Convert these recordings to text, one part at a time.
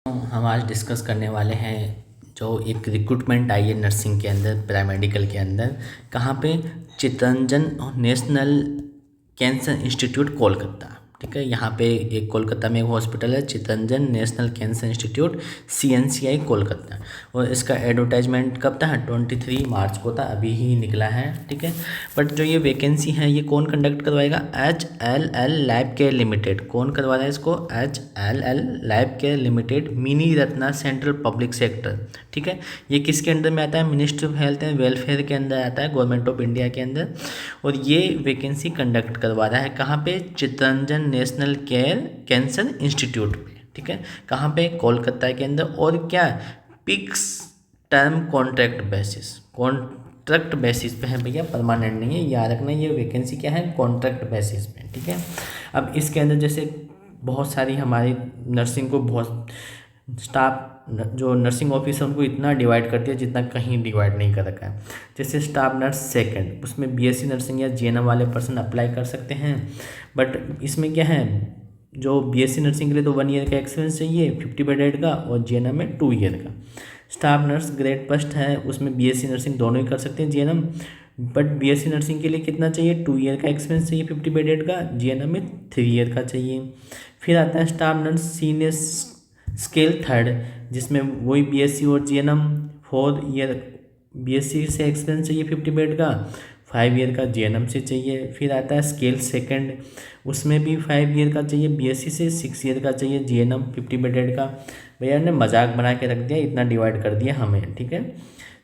हम आज डिस्कस करने वाले हैं जो एक रिक्रूटमेंट आई है नर्सिंग के अंदर, पैरामेडिकल के अंदर। कहाँ पे? Chittaranjan national cancer institute Kolkata. ठीक है, यहाँ पे एक कोलकाता में एक हॉस्पिटल है, Chittaranjan national cancer institute, CNCI Kolkata. और इसका एडवर्टाइजमेंट कब था? 23 मार्च को था, अभी ही निकला है। ठीक है, बट जो ये वैकेंसी है ये कौन कंडक्ट करवाएगा? HLL lab care limited. कौन करवा रहा है इसको? HLL lab care limited, mini Ratna central public sector. ठीक है, ये किसके अंदर में आता है? Ministry of health and welfare के अंदर आता है, गवर्नमेंट ऑफ इंडिया के अंदर। और ये वैकेंसी कंडक्ट करवा रहा है कहाँ पे? चित्तरंजन नेशनल कैंसर इंस्टीट्यूट पे। ठीक है, कहाँ पे? कोलकाता के अंदर। और क्या? Fix term contract basis, contract basis पे है भैया, परमानेंट नहीं है, याद रखना। ये वैकेंसी क्या है? कॉन्ट्रैक्ट बेसिस पे। ठीक है, अब इसके अंदर जैसे बहुत सारी हमारी नर्सिंग को बहुत स्टाफ जो नर्सिंग ऑफिसर उनको इतना डिवाइड कर दिया जितना कहीं डिवाइड नहीं कर रखा है। जैसे स्टाफ नर्स सेकंड, उसमें BSc नर्सिंग या GNM वाले पर्सन अप्लाई कर सकते हैं। बट इसमें क्या है, जो BSc नर्सिंग के लिए तो 1 ईयर का एक्सपीरियंस चाहिए 50 बेडेड का, और GNM में 2 ईयर का। स्टाफ नर्स ग्रेड फर्स्ट है, उसमें BSc नर्सिंग दोनों ही कर सकते हैं, GNM। बट BSc नर्सिंग के लिए कितना चाहिए? 2 ईयर का एक्सपीरियंस चाहिए 50 बेडेड का, GNM में 3 ईयर का चाहिए। फिर आता है staff nurse senior scale third, जिसमें वही BSc और GNM 4 ईयर BSc से एक्सपीरियंस चाहिए 50 बेड का, 5 ईयर का GNM से चाहिए। फिर आता है स्केल सेकंड, उसमें भी 5 ईयर का चाहिए BSc से, 6 ईयर का चाहिए GNM 50 बेडेड का। भैया ने मजाक बना के रख दिया, इतना डिवाइड कर दिया हमें। ठीक है,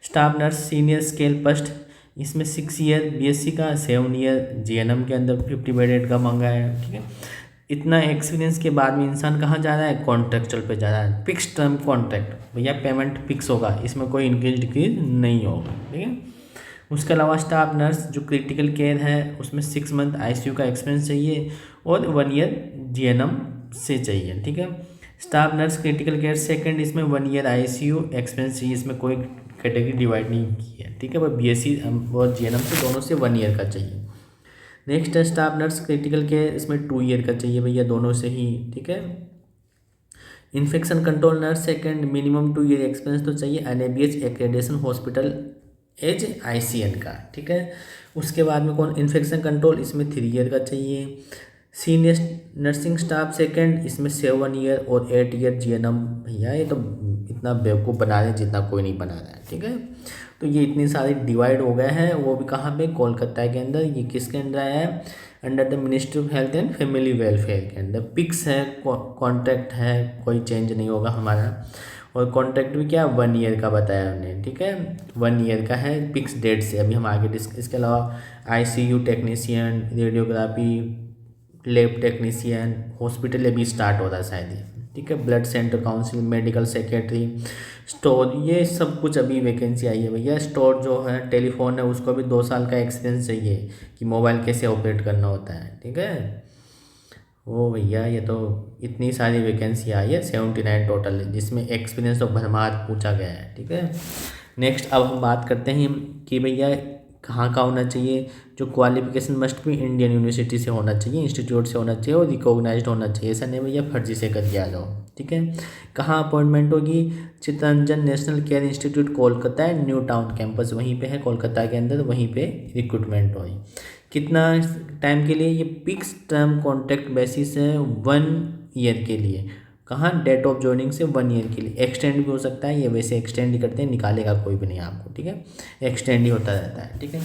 staff nurse senior scale first, इसमें 6 ईयर BSc का, 7 ईयर GNM के अंदर 50 बेडेड का मांगा है। ठीक है, इतना एक्सपीरियंस के बाद में इंसान कहाँ जा रहा है? कॉन्ट्रेक्चुअल पे जा रहा है, फिक्स टर्म कॉन्ट्रैक्ट। भैया पेमेंट फिक्स होगा, इसमें कोई इंक्रीज डिक्रीज नहीं होगा। ठीक है, उसके अलावा स्टाफ नर्स जो क्रिटिकल केयर है उसमें 6 मंथ ICU का एक्सपीरियंस चाहिए और 1 ईयर GNM से चाहिए। ठीक है, staff nurse critical care second, इसमें 1 ईयर ICU एक्सपीरियंस चाहिए, इसमें कोई कैटेगरी डिवाइड नहीं की है। ठीक है, पर BSc और GNM से दोनों से 1 ईयर का चाहिए। नेक्स्ट है स्टाफ नर्स क्रिटिकल केयर, इसमें 2 ईयर का चाहिए भैया, दोनों से ही। ठीक है, infection control nurse second, minimum 2 year experience तो चाहिए, NABH accreditation hospital as ICN का। ठीक है, उसके बाद में कौन? इन्फेक्शन कंट्रोल, इसमें 3 ईयर का चाहिए। सीनियर नर्सिंग स्टाफ सेकंड, इसमें 7 ईयर और 8 ईयर GNM। भैया ये तो इतना बेवकूफ़ बना रहे हैं जितना कोई नहीं बना रहा है। ठीक है, तो ये इतनी सारी डिवाइड हो गए हैं, वो भी कहाँ पे? कोलकाता के अंदर। ये किसके अंदर आया है? Under the ministry of health and family welfare के अंदर। फिक्स है, कॉन्ट्रैक्ट है, कोई चेंज नहीं होगा हमारा। और कॉन्ट्रैक्ट भी क्या? 1 ईयर का बताया हमने। ठीक है, 1 ईयर का है, फिक्स डेट से। अभी हम आगे इसके अलावा ICU technician, radiography, lab technician, hospital अभी स्टार्ट हो रहा है शायद ये। ठीक है, blood centre council, medical secretary, store, ये सब कुछ अभी वैकेंसी आई है भैया। स्टोर जो है टेलीफोन है, उसको भी 2 साल का एक्सपीरियंस चाहिए कि मोबाइल कैसे ऑपरेट करना होता है। ठीक है, ओ भैया ये तो इतनी सारी वैकेंसी आई है, 79 टोटल, जिसमें एक्सपीरियंस तो भरमार पूछा गया है। ठीक है, नेक्स्ट अब हम बात करते हैं कि भैया कहाँ का होना चाहिए। जो क्वालिफिकेशन मस्ट भी इंडियन यूनिवर्सिटी से होना चाहिए, इंस्टीट्यूट से होना चाहिए, और रिकॉग्नाइज्ड होना चाहिए। ऐसा नहीं भैया फर्जी से करके आ जाओ। ठीक है, कहाँ अपॉइंटमेंट होगी? Chittaranjan national care institute Kolkata है, न्यू टाउन कैंपस वहीं पे है कोलकाता के अंदर, वहीं पे रिक्रूटमेंट होगी। कितना टाइम के लिए? ये फिक्स टर्म कॉन्ट्रैक्ट बेसिस है, 1 ईयर के लिए। कहाँ? डेट ऑफ ज्वाइनिंग से 1 ईयर के लिए। एक्सटेंड भी हो सकता है, ये वैसे एक्सटेंड ही करते हैं, निकालेगा कोई भी नहीं आपको। ठीक है, एक्सटेंड ही होता रहता है। ठीक है,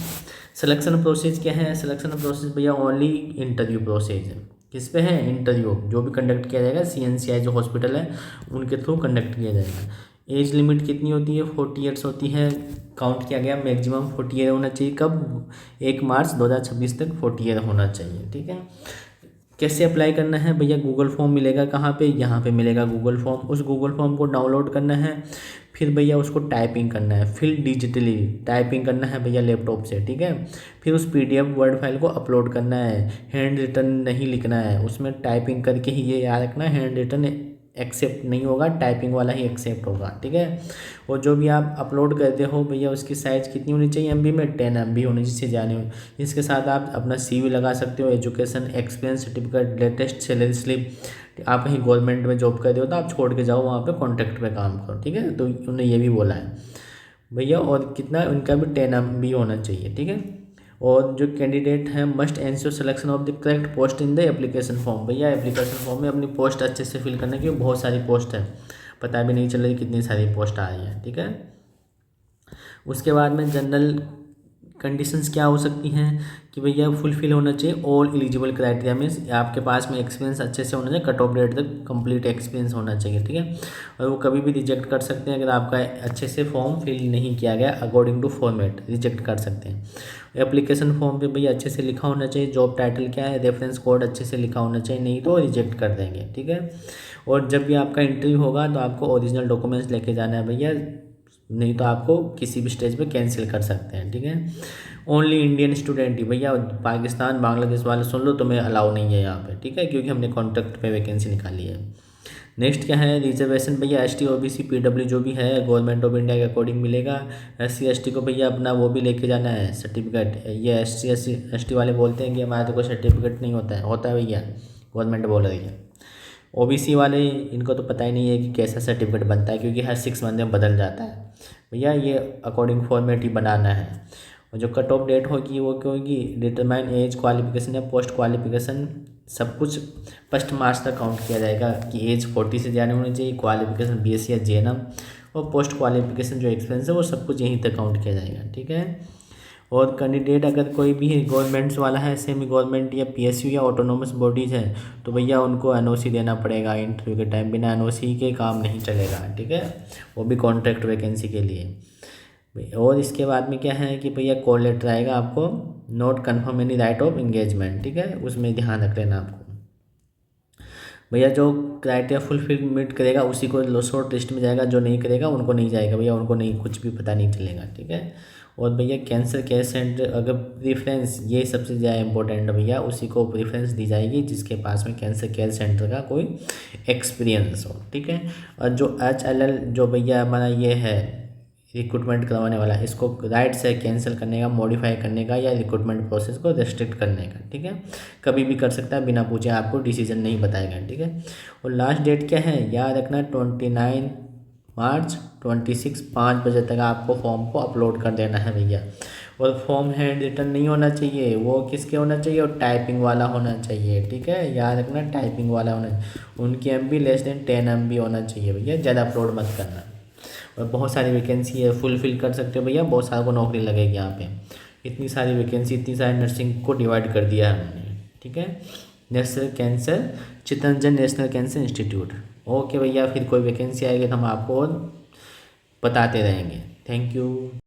सिलेक्शन प्रोसेस क्या है? सिलेक्शन प्रोसेस भैया ओनली इंटरव्यू प्रोसेस है। किस पे है? इंटरव्यू जो भी कंडक्ट किया जाएगा, CNCI जो हॉस्पिटल है उनके थ्रू कंडक्ट किया जाएगा। एज लिमिट कितनी होती है? 40 ईयर्स होती है। काउंट किया गया मैक्सिमम 40 ईयर होना चाहिए। कब? 1 मार्च 2026 तक 40 ईयर होना चाहिए। ठीक है, कैसे अप्लाई करना है भैया? गूगल फॉर्म मिलेगा, कहाँ पे? यहाँ पे मिलेगा गूगल फॉर्म। उस गूगल फॉर्म को डाउनलोड करना है, फिर भैया उसको टाइपिंग करना है, फिर डिजिटली टाइपिंग करना है भैया लैपटॉप से। ठीक है, फिर उस PDF वर्ड फाइल को अपलोड करना है। हैंड रिटन नहीं लिखना है उसमें, टाइपिंग करके ही ये याद रखना, हैंड रिटन एक्सेप्ट नहीं होगा, टाइपिंग वाला ही एक्सेप्ट होगा। ठीक है, और जो भी आप अपलोड करते हो भैया उसकी साइज़ कितनी होनी चाहिए MB में? 10 MB होनी, जिससे जाने हो। इसके साथ आप अपना CV लगा सकते हो, education experience certificate, latest salary slip, आप कहीं गवर्नमेंट में जॉब कर रहे हो तो आप छोड़ के जाओ वहाँ पे कॉन्ट्रैक्ट पे काम करो, ठीक है। तो उन्होंने ये भी बोला है भैया। और कितना उनका भी 10 MB होना चाहिए, ठीक है। और जो कैंडिडेट हैं must ensure selection of the correct post in the application form. भैया एप्लीकेशन फॉर्म में अपनी पोस्ट अच्छे से फिल करना, क्योंकि बहुत सारी पोस्ट है, पता भी नहीं चल रही कितनी सारी पोस्ट आ रही है, ठीक है। उसके बाद में जनरल कंडीशंस क्या हो सकती हैं कि भैया फुलफिल होना चाहिए ऑल एलिजिबल क्राइटेरिया, मीन्स आपके पास में एक्सपीरियंस अच्छे से होना चाहिए, कट ऑफ डेट तक कंप्लीट एक्सपीरियंस होना चाहिए, ठीक है। और वो कभी भी रिजेक्ट कर सकते हैं अगर आपका अच्छे से फॉर्म फिल नहीं किया गया अकॉर्डिंग टू फॉर्मेट, रिजेक्ट कर सकते हैं। एप्लीकेशन फॉर्म पे भैया अच्छे से लिखा होना चाहिए जॉब टाइटल क्या है, रेफरेंस कोड अच्छे से लिखा होना चाहिए, नहीं तो रिजेक्ट कर देंगे, ठीक है। और जब भी आपका इंटरव्यू होगा तो आपको ओरिजिनल डॉक्यूमेंट्स लेके जाना है भैया, नहीं तो आपको किसी भी स्टेज पे कैंसिल कर सकते हैं, ठीक है। ओनली इंडियन स्टूडेंट ही, भैया पाकिस्तान बांग्लादेश वाले सुन लो, तुम्हें अलाउ नहीं है यहाँ पे, ठीक है, क्योंकि हमने कॉन्ट्रैक्ट पे वैकेंसी निकाली है। नेक्स्ट क्या है रिजर्वेशन, भैया ST OBC PW जो भी है गवर्नमेंट ऑफ इंडिया के अकॉर्डिंग मिलेगा। SC ST को भैया अपना वो भी लेके जाना है सर्टिफिकेट। ये SC ST वाले बोलते हैं कि हमारे तो कोई सर्टिफिकेट नहीं होता है भैया, गवर्नमेंट बोल रही है। OBC वाले इनको तो पता ही नहीं है कि कैसा सर्टिफिकेट बनता है, क्योंकि हर 6 मंथ में बदल जाता है भैया, ये अकॉर्डिंग फॉर्मेट ही बनाना है। और जो कट ऑफ डेट होगी वो क्या होगी, डिटरमाइन एज क्वालिफिकेशन या पोस्ट क्वालिफिकेशन, सब कुछ 1 मार्च तक काउंट किया जाएगा कि एज 40 से ज़्यादा होनी चाहिए, क्वालिफिकेशन BSc या JNM, और पोस्ट क्वालिफिकेशन जो एक्सपीरियंस है वो सब कुछ यहीं तक काउंट किया जाएगा, ठीक है। और कैंडिडेट अगर कोई भी गवर्नमेंट्स वाला है, सेमी गवर्नमेंट या PSU या ऑटोनोमस बॉडीज़ है, तो भैया उनको NOC देना पड़ेगा इंटरव्यू के टाइम, बिना NOC के काम नहीं चलेगा, ठीक है, वो भी कॉन्ट्रैक्ट वैकेंसी के लिए। और इसके बाद में क्या है कि भैया कॉल लेटर आएगा आपको, not confirm any right of engagement, ठीक है, उसमें ध्यान रख लेना आपको। भैया जो क्राइटेरिया फुलफिल मीट करेगा उसी को शॉर्ट लिस्ट में जाएगा, जो नहीं करेगा उनको नहीं जाएगा भैया, उनको नहीं कुछ भी पता नहीं चलेगा, ठीक है। और भैया कैंसर केयर सेंटर अगर प्रेफरेंस, ये सबसे ज़्यादा इंपॉर्टेंट है भैया, उसी को प्रेफरेंस दी जाएगी जिसके पास में कैंसर केयर सेंटर का कोई एक्सपीरियंस हो, ठीक है। और जो HLL जो भैया हमारा ये है रिक्रूटमेंट करवाने वाला, इसको राइट से कैंसिल करने का, मॉडिफाई करने का, या रिक्रूटमेंट प्रोसेस को रेस्ट्रिक्ट करने का, ठीक है, कभी भी कर सकता है बिना पूछे, आपको डिसीजन नहीं बताएगा, ठीक है। और लास्ट डेट क्या है याद रखना, 29 मार्च 26 5 बजे तक आपको फॉर्म को अपलोड कर देना है भैया। और फॉर्म हैंड रिटन नहीं होना चाहिए, वो किसके होना चाहिए, और टाइपिंग वाला होना चाहिए, ठीक है, याद रखना टाइपिंग वाला होना चाहिए। उनकी MB लेस देन 10 MB होना चाहिए भैया, ज़्यादा अपलोड मत करना। और बहुत सारी वैकेंसी है, फुलफिल कर सकते हो भैया, बहुत सारे को नौकरी लगेगी यहाँ पे, इतनी सारी वैकेंसी, इतनी सारी नर्सिंग को डिवाइड कर दिया है हमने, ठीक है। National cancer Chittaranjan national cancer institute. Okay भैया, फिर कोई वैकेंसी आएगी तो हम आपको बताते रहेंगे। Thank you.